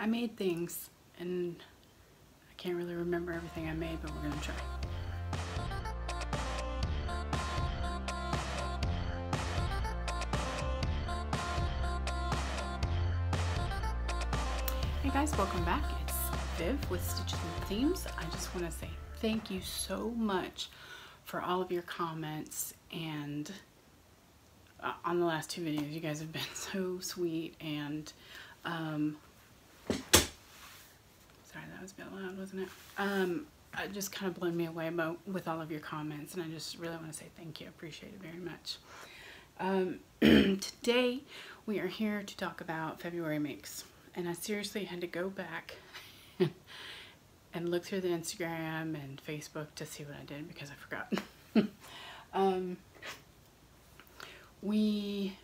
I made things, and I can't really remember everything I made, but we're gonna try. Hey guys, welcome back. It's Viv with Stitches and Themes. I just want to say thank you so much for all of your comments, and on the last 2 videos, you guys have been so sweet, and sorry, that was a bit loud, wasn't it? It just kind of blew me away with all of your comments, and I just really want to say thank you. I appreciate it very much. Today, we are here to talk about February makes, and I seriously had to go back and look through the Instagram and Facebook to see what I did because I forgot. We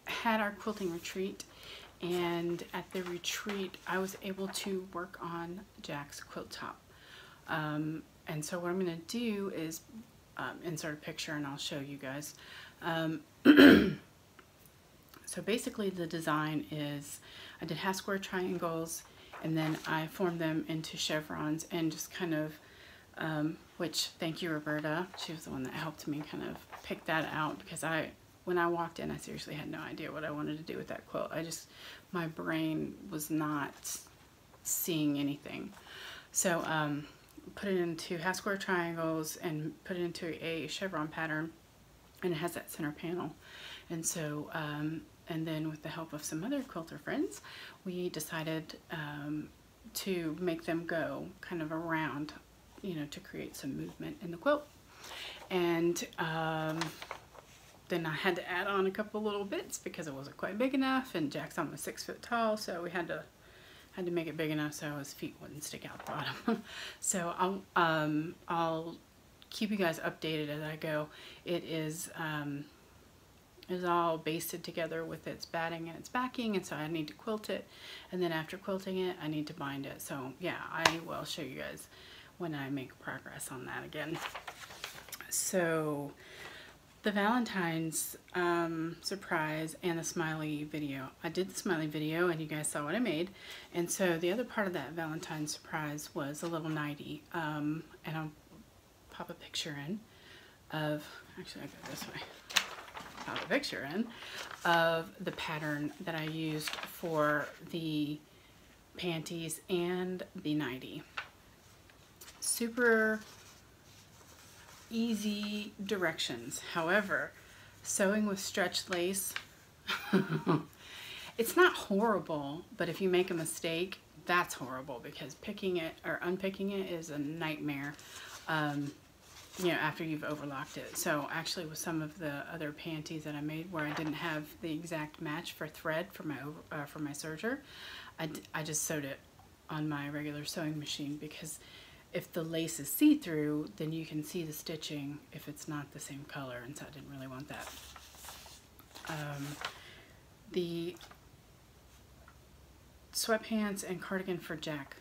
had our quilting retreat, and at the retreat I was able to work on Jack's quilt top. And so what I'm going to do is insert a picture and I'll show you guys. So basically the design is, I did half square triangles, and then I formed them into chevrons, and just kind of, which, thank you Roberta, she was the one that helped me kind of pick that out, because when I walked in, I seriously had no idea what I wanted to do with that quilt. My brain was not seeing anything. So put it into half square triangles and put it into a chevron pattern, and it has that center panel. And so, and then with the help of some other quilter friends, we decided to make them go kind of around, you know, to create some movement in the quilt. And then I had to add on a couple little bits because it wasn't quite big enough, and Jack's almost 6 foot tall, so we had to make it big enough so his feet wouldn't stick out the bottom. So I'll keep you guys updated as I go. It is all basted together with its batting and its backing, and so I need to quilt it, and then after quilting it I need to bind it. So yeah, I will show you guys when I make progress on that again. So the Valentine's surprise and the smiley video. I did the smiley video and you guys saw what I made, and so the other part of that Valentine's surprise was a little nightie, and I'll pop a picture in of, actually I go this way, pop a picture in of the pattern that I used for the panties and the nightie. Super easy directions. However, sewing with stretch lace, it's not horrible, but if you make a mistake, that's horrible, because picking it or unpicking it is a nightmare, you know, after you've overlocked it. So actually with some of the other panties that I made where I didn't have the exact match for thread for my serger, I just sewed it on my regular sewing machine, because if the lace is see-through, then you can see the stitching if it's not the same color, and so I didn't really want that. The sweatpants and cardigan for Jack.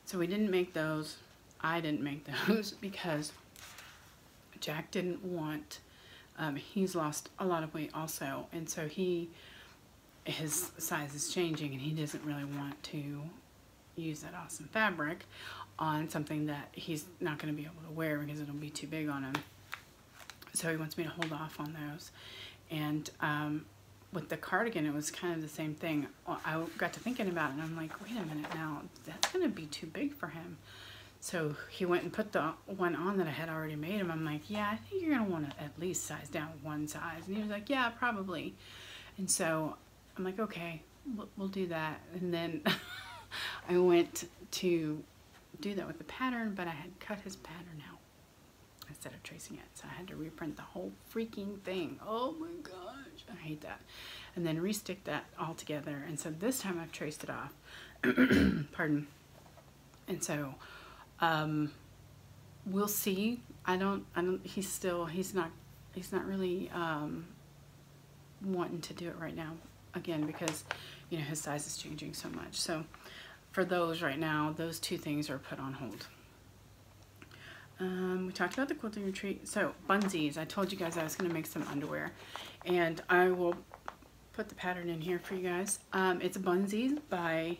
So we didn't make those. I didn't make those because Jack didn't want, he's lost a lot of weight also, and so his size is changing, and he doesn't really want to use that awesome fabric on something that he's not going to be able to wear because it'll be too big on him. So he wants me to hold off on those. And with the cardigan, it was kind of the same thing. I got to thinking about it, and I'm like, wait a minute now, that's going to be too big for him. So he went and put the one on that I had already made him. I'm like, yeah, I think you're going to want to at least size down one size. And he was like, yeah, probably. And so I'm like, okay, we'll do that. And then I went to do that with the pattern, but I had cut his pattern out instead of tracing it, so I had to reprint the whole freaking thing. Oh my gosh, I hate that. And then restick that all together, and so this time I've traced it off. Pardon. And so we'll see. He's not really wanting to do it right now, again, because you know his size is changing so much. So for those right now, those two things are put on hold. We talked about the quilting retreat. So Bunzies, I told you guys I was going to make some underwear, and I will put the pattern in here for you guys. It's Bunzies by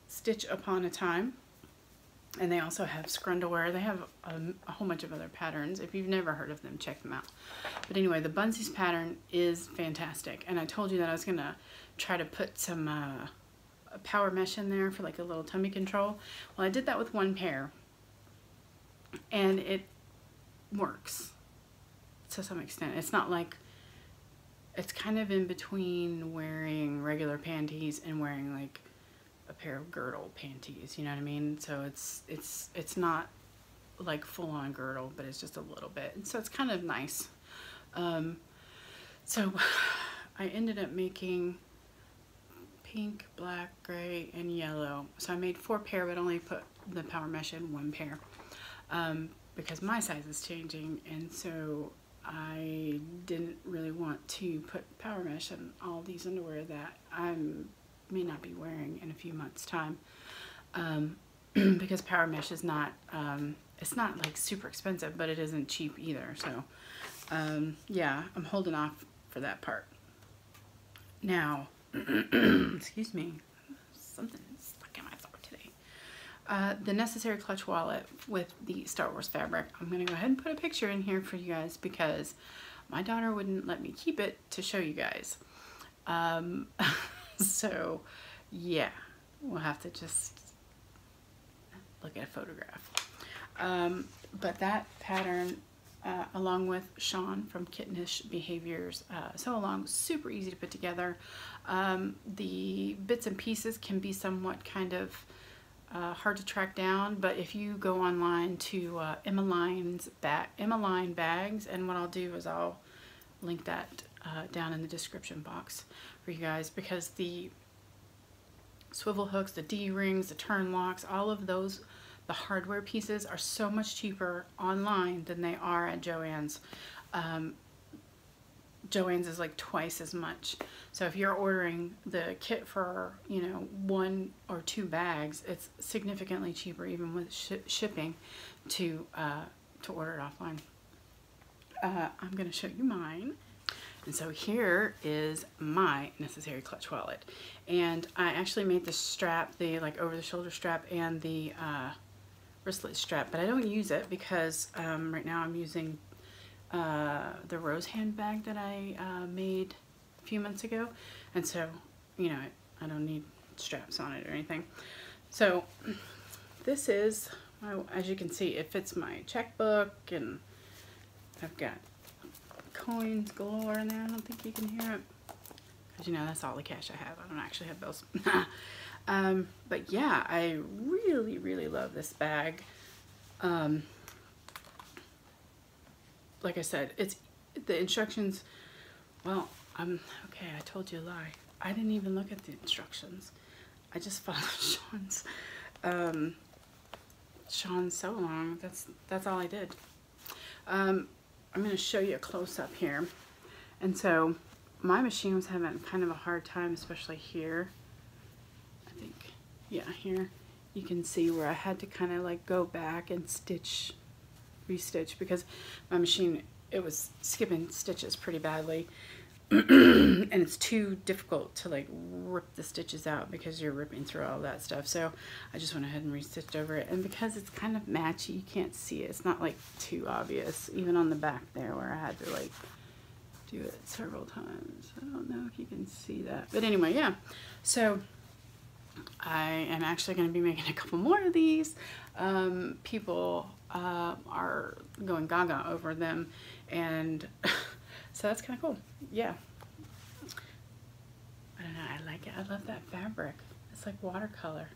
Stitch Upon a Time. And they also have scrundlewear. They have a whole bunch of other patterns. If you've never heard of them, check them out. But anyway, the Bunzies pattern is fantastic. And I told you that I was going to try to put some power mesh in there for like a little tummy control. Well, I did that with one pair. And it works to some extent. It's not like, it's kind of in between wearing regular panties and wearing like a pair of girdle panties, you know what I mean? So it's not like full-on girdle, but it's just a little bit, and so it's kind of nice. So I ended up making pink, black, gray, and yellow. So I made 4 pair, but only put the power mesh in 1 pair because my size is changing, and so I didn't really want to put power mesh in all these underwear that may not be wearing in a few months time, because power mesh is not it's not like super expensive, but it isn't cheap either. So yeah, I'm holding off for that part. Now excuse me, something stuck in my throat today. The necessary clutch wallet with the Star Wars fabric. I'm gonna go ahead and put a picture in here for you guys because my daughter wouldn't let me keep it to show you guys. So yeah, we'll have to just look at a photograph. But that pattern, along with Sean from Kittenish Behaviors, Sew Along, super easy to put together. The bits and pieces can be somewhat kind of hard to track down, but if you go online to Emma Line Bags, and what I'll do is I'll link that down in the description box for you guys, because the swivel hooks, the D-rings, the turn locks, all of those, the hardware pieces are so much cheaper online than they are at Joann's. Joann's is like twice as much. So if you're ordering the kit for, you know, 1 or 2 bags, it's significantly cheaper even with shipping to order it offline. I'm going to show you mine. And so here is my necessary clutch wallet. And I actually made the strap, the like over the shoulder strap, and the wristlet strap, but I don't use it because right now I'm using the rose handbag that I made a few months ago. And so, you know, I don't need straps on it or anything. So this is, as you can see, it fits my checkbook, and I've got coins galore in there. I don't think you can hear it because, you know, that's all the cash I have. I don't actually have bills. But yeah, I really, really love this bag. Like I said, it's the instructions. Well, okay, I told you a lie. I didn't even look at the instructions. I just followed Sean's Sew Along. That's all I did. I'm going to show you a close-up here. And so my machine was having kind of a hard time, especially here. I think, yeah, here you can see where I had to kind of like go back and restitch, because my machine, it was skipping stitches pretty badly. And it's too difficult to like rip the stitches out because you're ripping through all that stuff. So I just went ahead and restitched over it, and because it's kind of matchy, you can't see it. It's not like too obvious, even on the back there where I had to like do it several times. I don't know if you can see that, but anyway, yeah. So I am actually going to be making a couple more of these. People are going gaga over them, and so that's kind of cool. Yeah. I don't know. I like it. I love that fabric. It's like watercolor.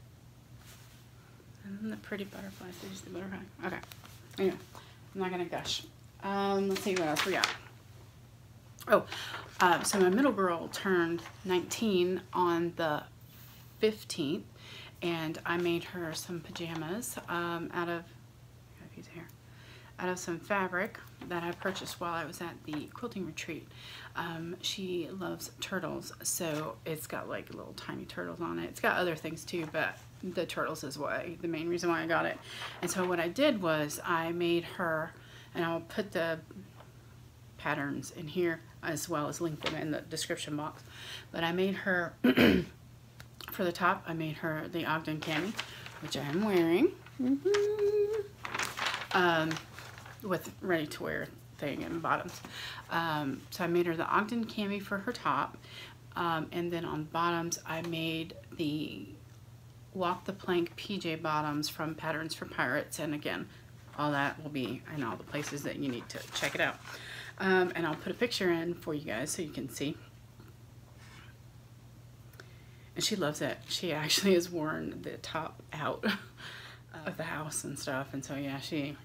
And then the pretty butterflies. Did you see the butterfly? Okay. Anyway, I'm not going to gush. Let's see what else we got. Oh, so my middle girl turned 19 on the 15th, and I made her some pajamas out of some fabric that I purchased while I was at the quilting retreat. She loves turtles, so it's got like little tiny turtles on it. It's got other things too, but the turtles is the main reason why I got it. And so what I did was I made her, and I'll put the patterns in here, as well as link them in the description box. But I made her, for the top, I made her the Ogden cami, which I am wearing. With ready to wear thing and bottoms. So I made her the Ogden cami for her top. And then on bottoms, I made the Walk the Plank PJ bottoms from Patterns for Pirates. And again, all that will be in all the places that you need to check it out. And I'll put a picture in for you guys so you can see. And she loves it. She actually has worn the top out of the house and stuff. And so yeah, she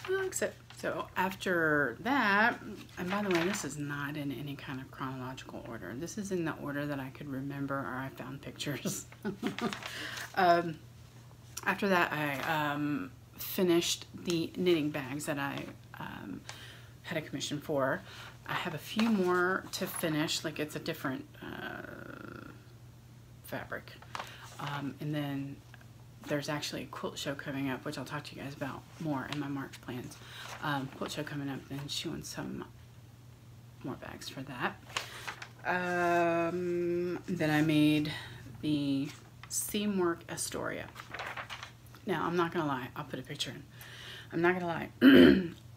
really likes it. So after that, and by the way, this is not in any kind of chronological order. This is in the order that I could remember, or I found pictures. After that, I finished the knitting bags that I had a commission for. I have a few more to finish, like it's a different fabric. And then there's actually a quilt show coming up, which I'll talk to you guys about more in my March plans. Quilt show coming up, and she wants some more bags for that. Then I made the seam work Astoria. Now, I'm not gonna lie, I'll put a picture in. I'm not gonna lie,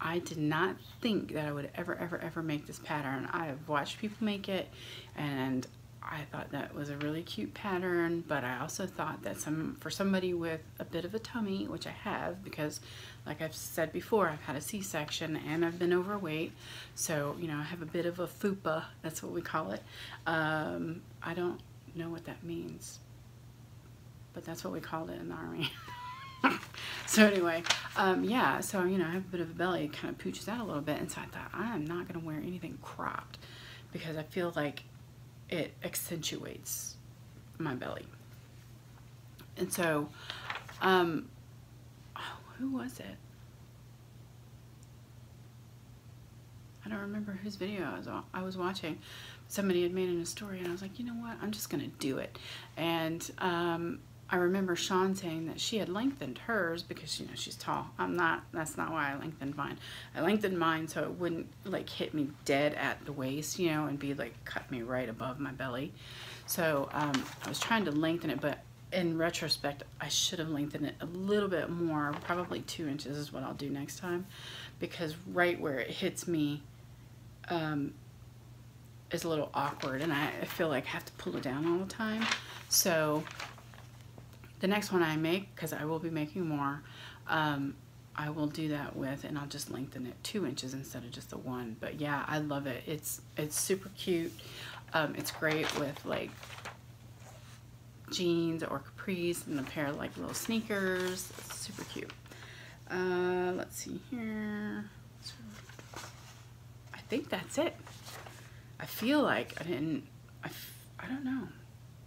I did not think that I would ever make this pattern. I have watched people make it, and I thought that was a really cute pattern, but I also thought that for somebody with a bit of a tummy, which I have, because like I've said before, I've had a C-section and I've been overweight, so you know, I have a bit of a fupa, that's what we call it. I don't know what that means, but that's what we called it in the Army. So anyway, yeah, so you know, I have a bit of a belly, it kind of pooches out a little bit, and so I thought, I'm not going to wear anything cropped because I feel like it accentuates my belly. And so, oh, who was it? I don't remember whose video I was watching. Somebody had made an Astoria, and I was like, you know what? I'm just gonna do it. And I remember Sean saying that she had lengthened hers because, you know, she's tall. That's not why I lengthened mine. I lengthened mine so it wouldn't like hit me dead at the waist, you know, and be like cut me right above my belly. So I was trying to lengthen it, but in retrospect, I should have lengthened it a little bit more. Probably 2 inches is what I'll do next time, because right where it hits me is a little awkward, and I feel like I have to pull it down all the time. So the next one I make, because I will be making more, I will do that with, and I'll just lengthen it 2 inches instead of just the 1. But yeah, I love it. It's super cute. It's great with like jeans or capris and a pair of like little sneakers. It's super cute. Let's see here. I think that's it. I feel like I don't know.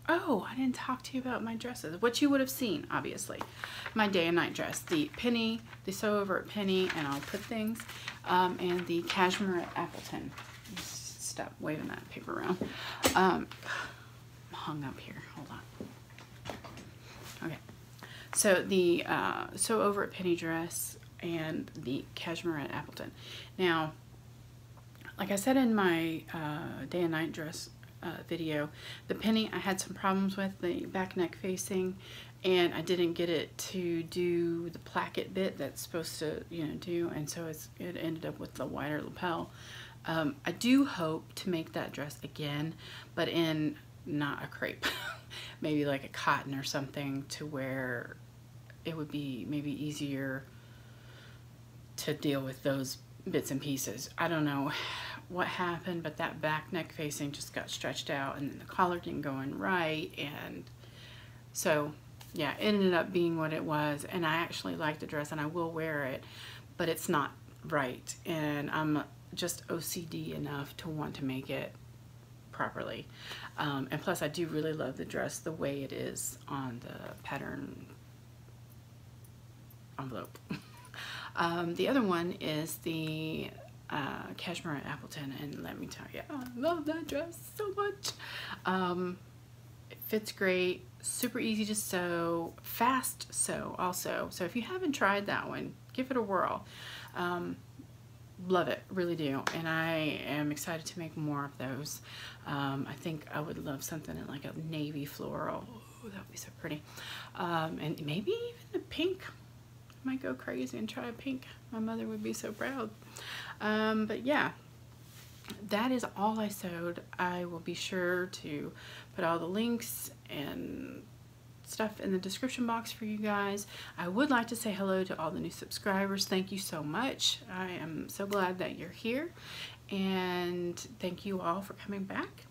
Oh, I didn't talk to you about my dresses, which you would have seen, obviously. My day and night dress, the Penny, the Sew Over at Penny, and I'll put things, and the Cashmere at Appleton. Just stop waving that paper around. I'm hung up here, hold on. Okay, so the Sew Over at Penny dress and the Cashmere at Appleton. Now, like I said in my day and night dress video, the Penny I had some problems with the back neck facing, and I didn't get it to do the placket bit that's supposed to, you know, do, and so it ended up with the wider lapel. I do hope to make that dress again, but in not a crepe, maybe like a cotton or something, to where it would be maybe easier to deal with those bits and pieces. I don't know what happened, but that back neck facing just got stretched out, and then the collar didn't go in right, and so yeah, it ended up being what it was. And I actually like the dress and I will wear it, but it's not right, and I'm just OCD enough to want to make it properly. And plus I do really love the dress the way it is on the pattern envelope. The other one is the Cashmere at Appleton, and let me tell you, I love that dress so much. It fits great, super easy to sew, fast sew also. So if you haven't tried that one, give it a whirl. love it, really do, and I am excited to make more of those. I think I would love something in like a navy floral. Ooh, that would be so pretty. And maybe even a pink. I might go crazy and try a pink. My mother would be so proud. But yeah, that is all I sewed. I will be sure to put all the links and stuff in the description box for you guys. I would like to say hello to all the new subscribers. Thank you so much. I am so glad that you're here, and thank you all for coming back.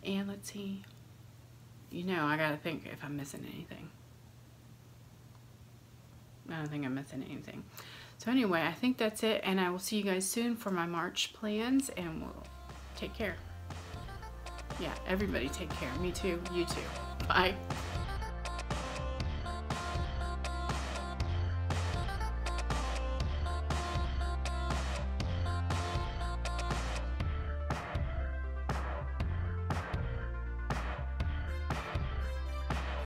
And let's see, you know, I gotta think if I'm missing anything. I don't think I'm missing anything. So anyway, I think that's it, and I will see you guys soon for my March plans, and we'll take care. Yeah, everybody take care. Me too, you too. Bye.